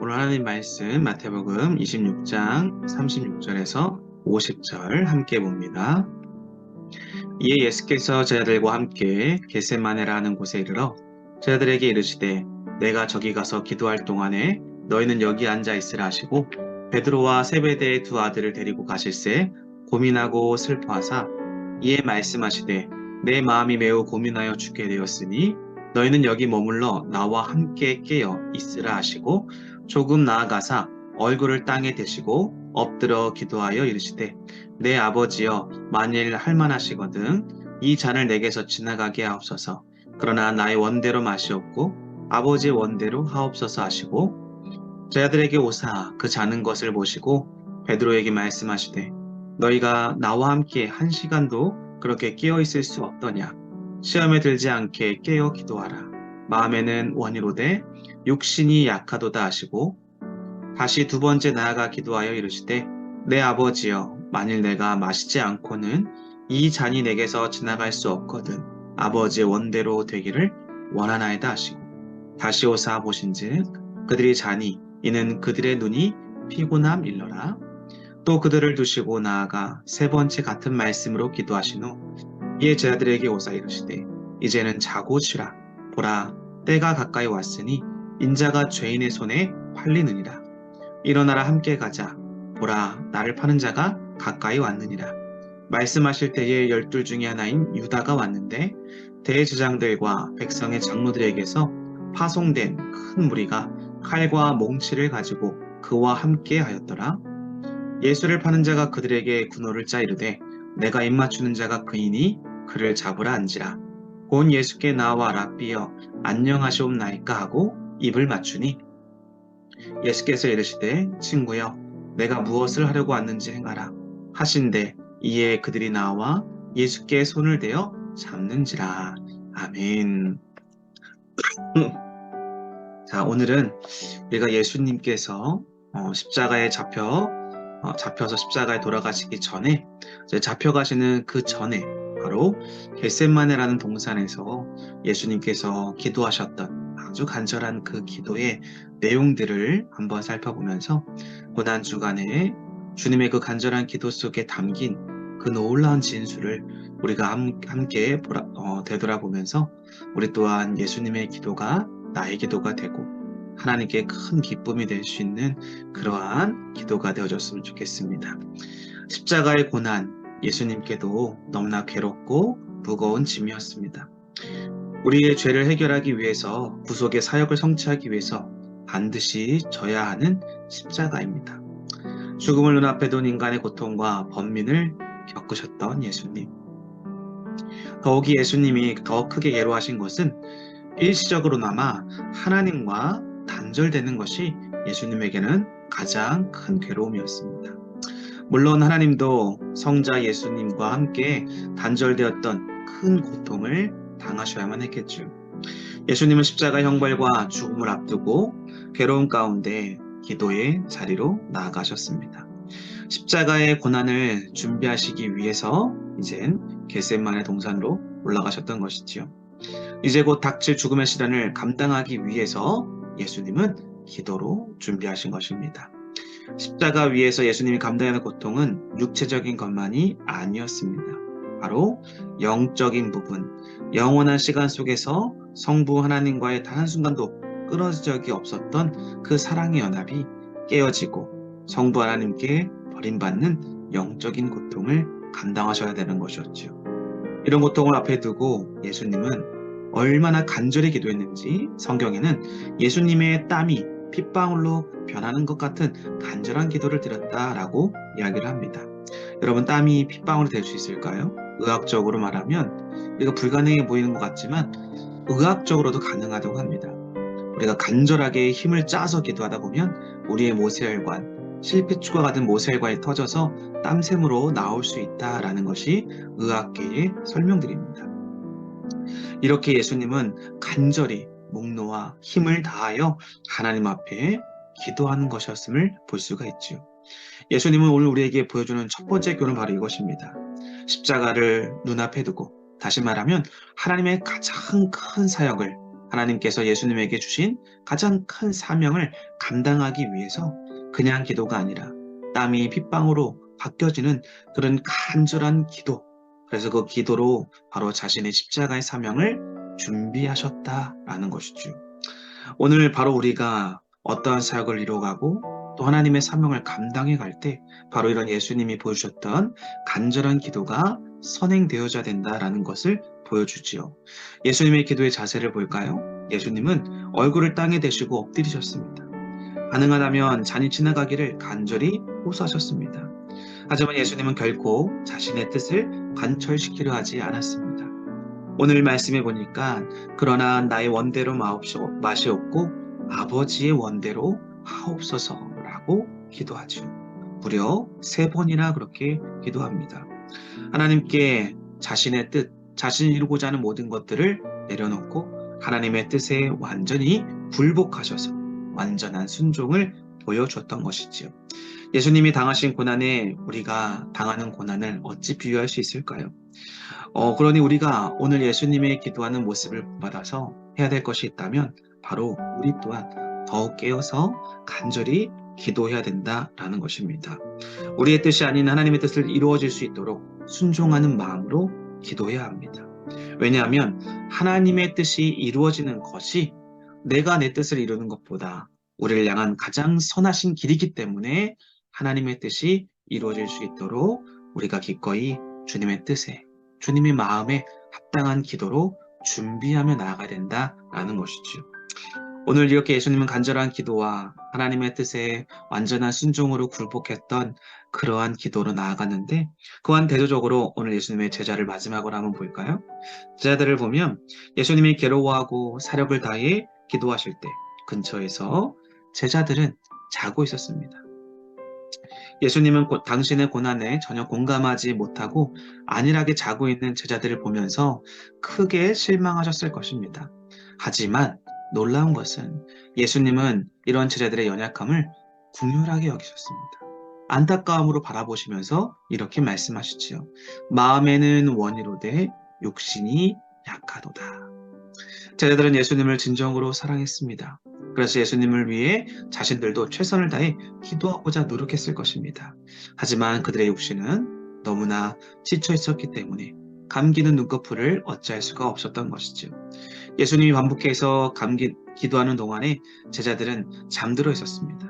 오늘 하나님 말씀 마태복음 26장 36절에서 50절 함께 봅니다. 이에 예수께서 제자들과 함께 겟세마네라 하는 곳에 이르러 제자들에게 이르시되 내가 저기 가서 기도할 동안에 너희는 여기 앉아 있으라 하시고 베드로와 세베대의 두 아들을 데리고 가실새 고민하고 슬퍼하사 이에 말씀하시되 내 마음이 매우 고민하여 죽게 되었으니 너희는 여기 머물러 나와 함께 깨어 있으라 하시고 조금 나아가사 얼굴을 땅에 대시고 엎드려 기도하여 이르시되 내 아버지여 만일 할만하시거든 이 잔을 내게서 지나가게 하옵소서. 그러나 나의 원대로 마시옵고 아버지의 원대로 하옵소서 하시고 제자들에게 오사 그 자는 것을 보시고 베드로에게 말씀하시되 너희가 나와 함께 1시간도 그렇게 깨어 있을 수 없더냐. 시험에 들지 않게 깨어 기도하라. 마음에는 원이로되 육신이 약하도다 하시고 다시 두 번째 나아가 기도하여 이르시되 내 아버지여 만일 내가 마시지 않고는 이 잔이 내게서 지나갈 수 없거든 아버지의 원대로 되기를 원하나이다 하시고 다시 오사 보신즉 그들이 자니 이는 그들의 눈이 피곤함 일러라. 또 그들을 두시고 나아가 세 번째 같은 말씀으로 기도하신 후 이에 제자들에게 오사 이르시되 이제는 자고 쉬라. 보라 때가 가까이 왔으니 인자가 죄인의 손에 팔리느니라. 일어나라 함께 가자. 보라 나를 파는 자가 가까이 왔느니라. 말씀하실 때에 12 중에 하나인 유다가 왔는데 대제사장들과 백성의 장로들에게서 파송된 큰 무리가 칼과 몽치를 가지고 그와 함께 하였더라. 예수를 파는 자가 그들에게 군호를 짜 이르되 내가 입맞추는 자가 그이니 그를 잡으라 한지라. 곧 예수께 나와 랍비여 안녕하시옵나이까 하고 입을 맞추니 예수께서 이르시되 친구여 내가 무엇을 하려고 왔는지 행하라 하신대 이에 그들이 나와 예수께 손을 대어 잡는지라. 아멘. 자, 오늘은 우리가 예수님께서 십자가에 잡혀서 십자가에 돌아가시기 전에 잡혀가시는 그 전에 바로 겟세마네라는 동산에서 예수님께서 기도하셨던 아주 간절한 그 기도의 내용들을 한번 살펴보면서 고난주간에 주님의 그 간절한 기도 속에 담긴 그 놀라운 진수를 우리가 함께 되돌아보면서 우리 또한 예수님의 기도가 나의 기도가 되고 하나님께 큰 기쁨이 될 수 있는 그러한 기도가 되어줬으면 좋겠습니다. 십자가의 고난, 예수님께도 너무나 괴롭고 무거운 짐이었습니다. 우리의 죄를 해결하기 위해서 구속의 사역을 성취하기 위해서 반드시 져야 하는 십자가입니다. 죽음을 눈앞에 둔 인간의 고통과 번민을 겪으셨던 예수님. 더욱이 예수님이 더 크게 예로하신 것은 일시적으로나마 하나님과 단절되는 것이 예수님에게는 가장 큰 괴로움이었습니다. 물론 하나님도 성자 예수님과 함께 단절되었던 큰 고통을 당하셔야만 했겠죠. 예수님은 십자가 형벌과 죽음을 앞두고 괴로움 가운데 기도의 자리로 나아가셨습니다. 십자가의 고난을 준비하시기 위해서 이젠 겟세마네 동산으로 올라가셨던 것이지요. 이제 곧 닥칠 죽음의 시련을 감당하기 위해서 예수님은 기도로 준비하신 것입니다. 십자가 위에서 예수님이 감당하는 고통은 육체적인 것만이 아니었습니다. 바로 영적인 부분, 영원한 시간 속에서 성부 하나님과의 단 한순간도 끊어진 적이 없었던 그 사랑의 연합이 깨어지고 성부 하나님께 버림받는 영적인 고통을 감당하셔야 되는 것이었죠. 이런 고통을 앞에 두고 예수님은 얼마나 간절히 기도했는지 성경에는 예수님의 땀이 핏방울로 변하는 것 같은 간절한 기도를 드렸다라고 이야기를 합니다. 여러분, 땀이 핏방울이 될 수 있을까요? 의학적으로 말하면 이거 불가능해 보이는 것 같지만 의학적으로도 가능하다고 합니다. 우리가 간절하게 힘을 짜서 기도하다 보면 우리의 모세혈관, 실핏줄과 같은 모세혈관이 터져서 땀샘으로 나올 수 있다라는 것이 의학계의 설명들입니다. 이렇게 예수님은 간절히 목 놓아 힘을 다하여 하나님 앞에 기도하는 것이었음을 볼 수가 있죠. 예수님은 오늘 우리에게 보여주는 첫 번째 교훈은 바로 이것입니다. 십자가를 눈앞에 두고, 다시 말하면 하나님의 가장 큰 사역을 하나님께서 예수님에게 주신 가장 큰 사명을 감당하기 위해서 그냥 기도가 아니라 땀이 핏방울로 바뀌어지는 그런 간절한 기도, 그래서 그 기도로 바로 자신의 십자가의 사명을 준비하셨다라는 것이죠. 오늘 바로 우리가 어떠한 사역을 이루어가고 또 하나님의 사명을 감당해 갈 때 바로 이런 예수님이 보여주셨던 간절한 기도가 선행되어져야 된다라는 것을 보여주지요. 예수님의 기도의 자세를 볼까요? 예수님은 얼굴을 땅에 대시고 엎드리셨습니다. 가능하다면 잔이 지나가기를 간절히 호소하셨습니다. 하지만 예수님은 결코 자신의 뜻을 관철시키려 하지 않았습니다. 오늘 말씀해 보니까 그러나 나의 원대로 마시옵고 아버지의 원대로 하옵소서라고 기도하죠. 무려 3번이나 그렇게 기도합니다. 하나님께 자신의 뜻, 자신이 이루고자 하는 모든 것들을 내려놓고 하나님의 뜻에 완전히 굴복하셔서 완전한 순종을 보여주었던 것이지요. 예수님이 당하신 고난에 우리가 당하는 고난을 어찌 비유할 수 있을까요? 그러니 우리가 오늘 예수님의 기도하는 모습을 본받아서 해야 될 것이 있다면 바로 우리 또한 더욱 깨어서 간절히 기도해야 된다라는 것입니다. 우리의 뜻이 아닌 하나님의 뜻을 이루어질 수 있도록 순종하는 마음으로 기도해야 합니다. 왜냐하면 하나님의 뜻이 이루어지는 것이 내가 내 뜻을 이루는 것보다 우리를 향한 가장 선하신 길이기 때문에 하나님의 뜻이 이루어질 수 있도록 우리가 기꺼이 주님의 뜻에, 주님의 마음에 합당한 기도로 준비하며 나아가야 된다라는 것이죠. 오늘 이렇게 예수님은 간절한 기도와 하나님의 뜻에 완전한 순종으로 굴복했던 그러한 기도로 나아갔는데, 그와는 대조적으로 오늘 예수님의 제자를 마지막으로 한번 볼까요? 제자들을 보면 예수님이 괴로워하고 사력을 다해 기도하실 때 근처에서 제자들은 자고 있었습니다. 예수님은 당신의 고난에 전혀 공감하지 못하고 안일하게 자고 있는 제자들을 보면서 크게 실망하셨을 것입니다. 하지만 놀라운 것은 예수님은 이런 제자들의 연약함을 긍휼하게 여기셨습니다. 안타까움으로 바라보시면서 이렇게 말씀하시지요. 마음에는 원이로되 육신이 약하도다. 제자들은 예수님을 진정으로 사랑했습니다. 그래서 예수님을 위해 자신들도 최선을 다해 기도하고자 노력했을 것입니다. 하지만 그들의 육신은 너무나 지쳐 있었기 때문에 감기는 눈꺼풀을 어찌할 수가 없었던 것이죠. 예수님이 반복해서 기도하는 동안에 제자들은 잠들어 있었습니다.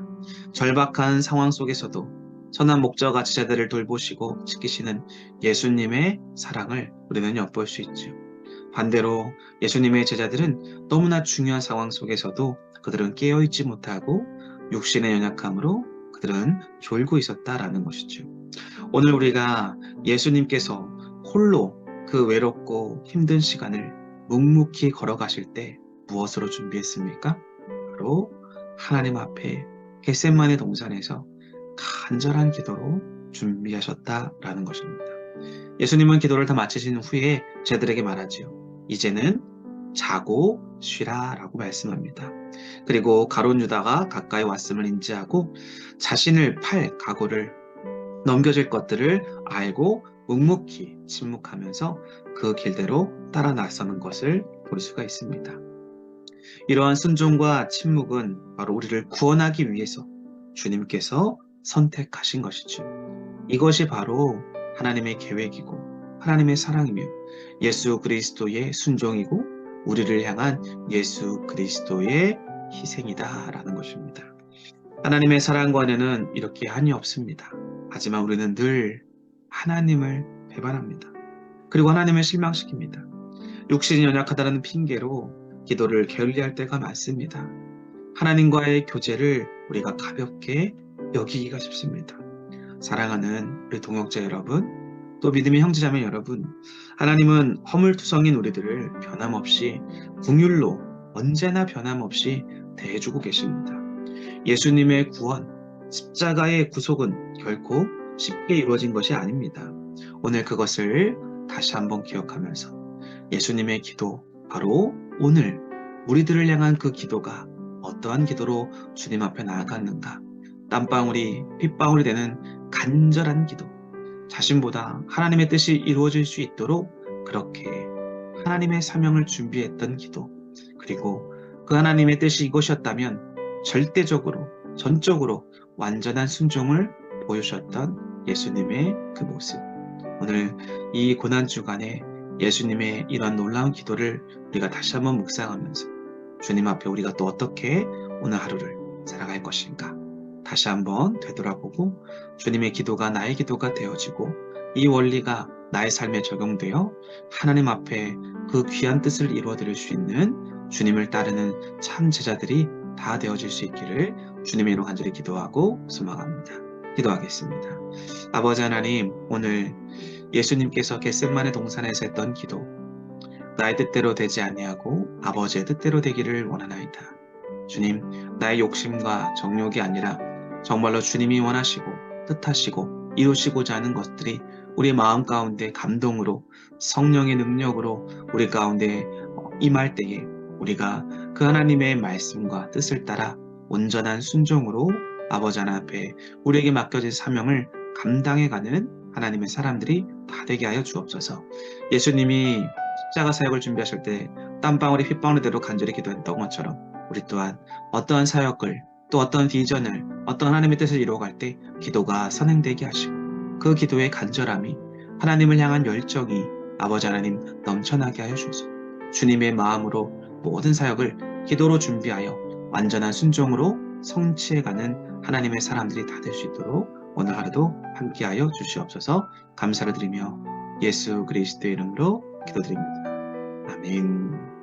절박한 상황 속에서도 선한 목자가 제자들을 돌보시고 지키시는 예수님의 사랑을 우리는 엿볼 수 있죠. 반대로 예수님의 제자들은 너무나 중요한 상황 속에서도 그들은 깨어있지 못하고 육신의 연약함으로 그들은 졸고 있었다라는 것이죠. 오늘 우리가 예수님께서 홀로 그 외롭고 힘든 시간을 묵묵히 걸어가실 때 무엇으로 준비했습니까? 바로 하나님 앞에 겟세마네 동산에서 간절한 기도로 준비하셨다라는 것입니다. 예수님은 기도를 다 마치신 후에 제자들에게 말하지요. 이제는 자고 쉬라 라고 말씀합니다. 그리고 가룟 유다가 가까이 왔음을 인지하고 자신을 팔 각오를 넘겨질 것들을 알고 묵묵히 침묵하면서 그 길대로 따라 나서는 것을 볼 수가 있습니다. 이러한 순종과 침묵은 바로 우리를 구원하기 위해서 주님께서 선택하신 것이죠. 이것이 바로 하나님의 계획이고 하나님의 사랑이며 예수 그리스도의 순종이고 우리를 향한 예수 그리스도의 희생이다라는 것입니다. 하나님의 사랑과 은혜는 이렇게 한이 없습니다. 하지만 우리는 늘 하나님을 배반합니다. 그리고 하나님을 실망시킵니다. 육신이 연약하다는 핑계로 기도를 게을리할 때가 많습니다. 하나님과의 교제를 우리가 가볍게 여기기가 쉽습니다. 사랑하는 우리 동역자 여러분, 또 믿음의 형제자매 여러분, 하나님은 허물투성인 우리들을 변함없이 긍휼로 언제나 변함없이 대해주고 계십니다. 예수님의 구원, 십자가의 구속은 결코 쉽게 이루어진 것이 아닙니다. 오늘 그것을 다시 한번 기억하면서 예수님의 기도, 바로 오늘 우리들을 향한 그 기도가 어떠한 기도로 주님 앞에 나아갔는가, 땀방울이 핏방울이 되는 간절한 기도, 자신보다 하나님의 뜻이 이루어질 수 있도록 그렇게 하나님의 사명을 준비했던 기도, 그리고 그 하나님의 뜻이 이것이었다면 절대적으로, 전적으로 완전한 순종을 보여주셨던 예수님의 그 모습. 오늘 이 고난주간에 예수님의 이런 놀라운 기도를 우리가 다시 한번 묵상하면서 주님 앞에 우리가 또 어떻게 오늘 하루를 살아갈 것인가 다시 한번 되돌아보고 주님의 기도가 나의 기도가 되어지고 이 원리가 나의 삶에 적용되어 하나님 앞에 그 귀한 뜻을 이루어드릴 수 있는 주님을 따르는 참 제자들이 다 되어질 수 있기를 주님의 이름으로 간절히 기도하고 소망합니다. 기도하겠습니다. 아버지 하나님, 오늘 예수님께서 겟셋마네 동산에서 했던 기도, 나의 뜻대로 되지 아니하고 아버지의 뜻대로 되기를 원하나이다. 주님, 나의 욕심과 정욕이 아니라 정말로 주님이 원하시고 뜻하시고 이루시고자 하는 것들이 우리 마음 가운데 감동으로 성령의 능력으로 우리 가운데 임할 때에 우리가 그 하나님의 말씀과 뜻을 따라 온전한 순종으로 아버지 하나님 앞에 우리에게 맡겨진 사명을 감당해가는 하나님의 사람들이 다 되게 하여 주옵소서. 예수님이 십자가 사역을 준비하실 때 땀방울이 핏방울대로 간절히 기도했던 것처럼 우리 또한 어떠한 사역을 또 어떤 비전을 어떤 하나님의 뜻을 이루어갈 때 기도가 선행되게 하시고 그 기도의 간절함이 하나님을 향한 열정이 아버지 하나님 넘쳐나게 하여 주소서. 주님의 마음으로 모든 사역을 기도로 준비하여 완전한 순종으로 성취해가는 하나님의 사람들이 다 될 수 있도록 오늘 하루도 함께하여 주시옵소서. 감사를 드리며 예수 그리스도의 이름으로 기도드립니다. 아멘.